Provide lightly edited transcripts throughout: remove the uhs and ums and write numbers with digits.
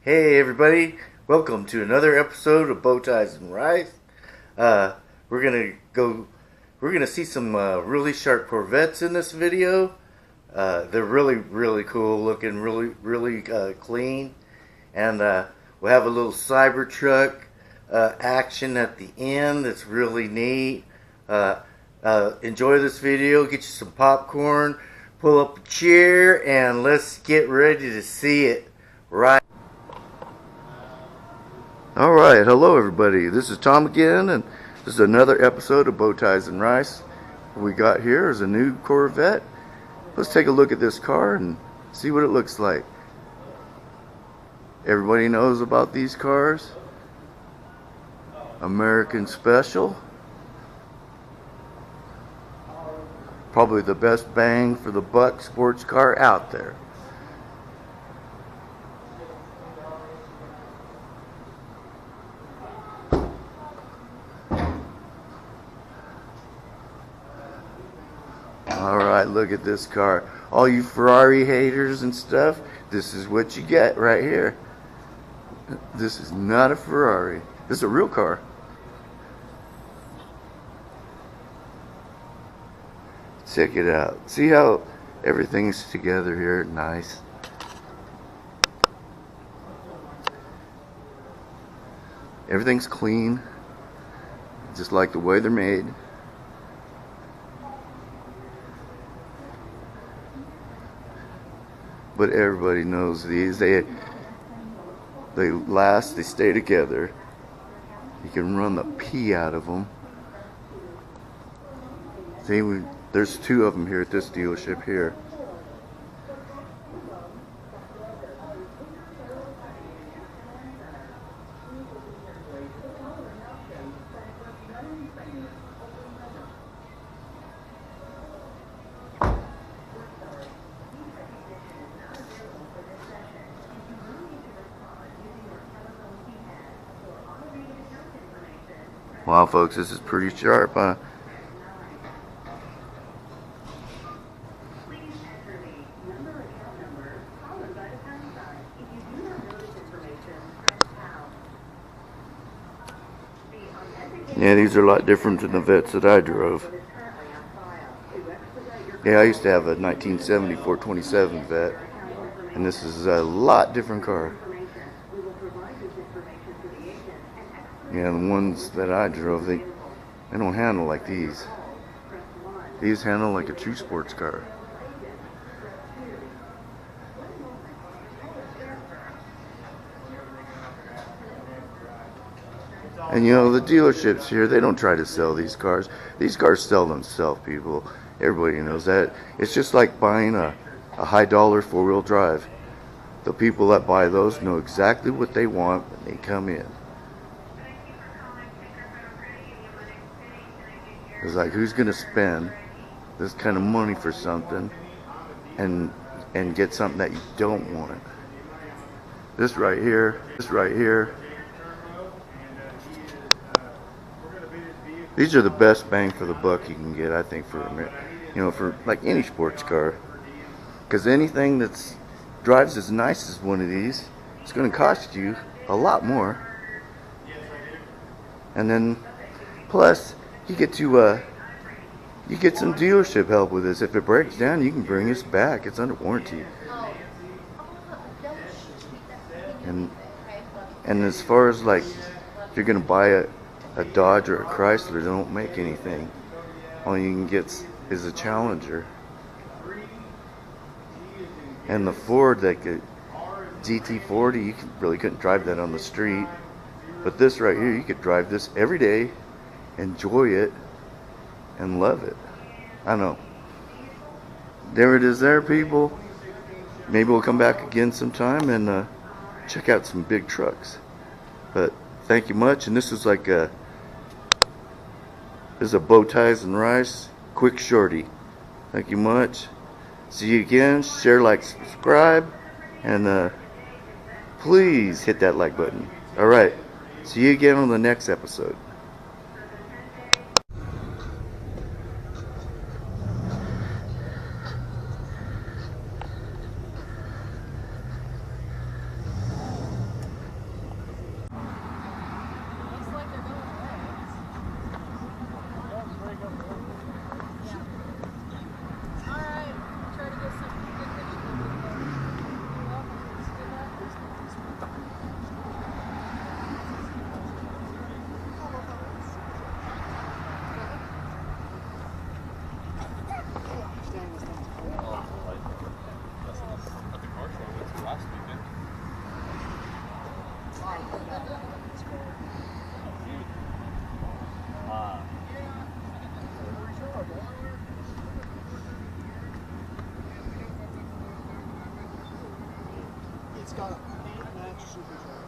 Hey everybody, welcome to another episode of Bow Ties and Rice. Uh, we're gonna see some really sharp Corvettes in this video. They're really cool looking, really clean, and we'll have a little Cybertruck action at the end that's really neat. Enjoy this video, get you some popcorn, pull up a chair, and let's get ready to see it right. Alright, hello everybody. This is Tom again, and this is another episode of Bow Ties and Rice. What we got here is a new Corvette. Let's take a look at this car and see what it looks like. Everybody knows about these cars. American Special. Probably the best bang for the buck sports car out there. Alright, look at this car. All you Ferrari haters and stuff, this is what you get right here. This is not a Ferrari. This is a real car. Check it out. See how everything's together here? Nice. Everything's clean, just like the way they're made. But everybody knows these. They last. They stay together. You can run the pee out of them. See, there's two of them here at this dealership here. Wow, folks, this is pretty sharp, huh? Yeah, these are a lot different than the Vets that I drove. Yeah, I used to have a 1974 27 Vet, and this is a lot different car. Yeah, the ones that I drove, they don't handle like these. These handle like a true sports car. And you know, the dealerships here, they don't try to sell these cars. These cars sell themselves, people. Everybody knows that. It's just like buying a high dollar four-wheel drive. The people that buy those know exactly what they want when they come in. It's like, who's going to spend this kind of money for something and get something that you don't want? This right here, these are the best bang for the buck you can get, I think, for like any sports car. Because anything that's drives as nice as one of these, it's going to cost you a lot more. And then, plus, you get some dealership help with this. If it breaks down, you can bring this back. It's under warranty. And as far as like, if you're gonna buy a Dodge or a Chrysler, they don't make anything. All you can get is a Challenger. And the Ford, like a GT40, you really couldn't drive that on the street. But this right here, you could drive this every day, enjoy it, and love it. I don't know. There it is there, people. Maybe we'll come back again sometime and check out some big trucks. But thank you much. And this is like this is a Bow Ties and Rice quick shorty. Thank you much. See you again. Share, like, subscribe, and please hit that like button. Alright, see you again on the next episode. It's got a paint-match supercharger.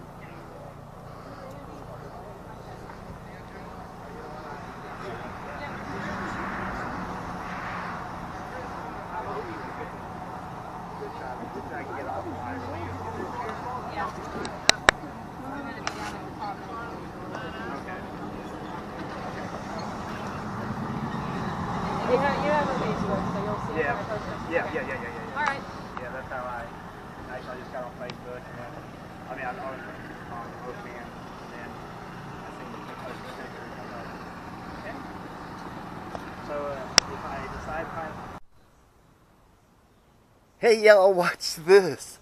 You have a Facebook, so you'll see Yeah. when I post it. Yeah. All right. Yeah, that's how I just got on Facebook, and then, I mean, I was on OPM, and then I seen the post sticker, and I'm like, okay. So, if I decide Hey y'all, watch this.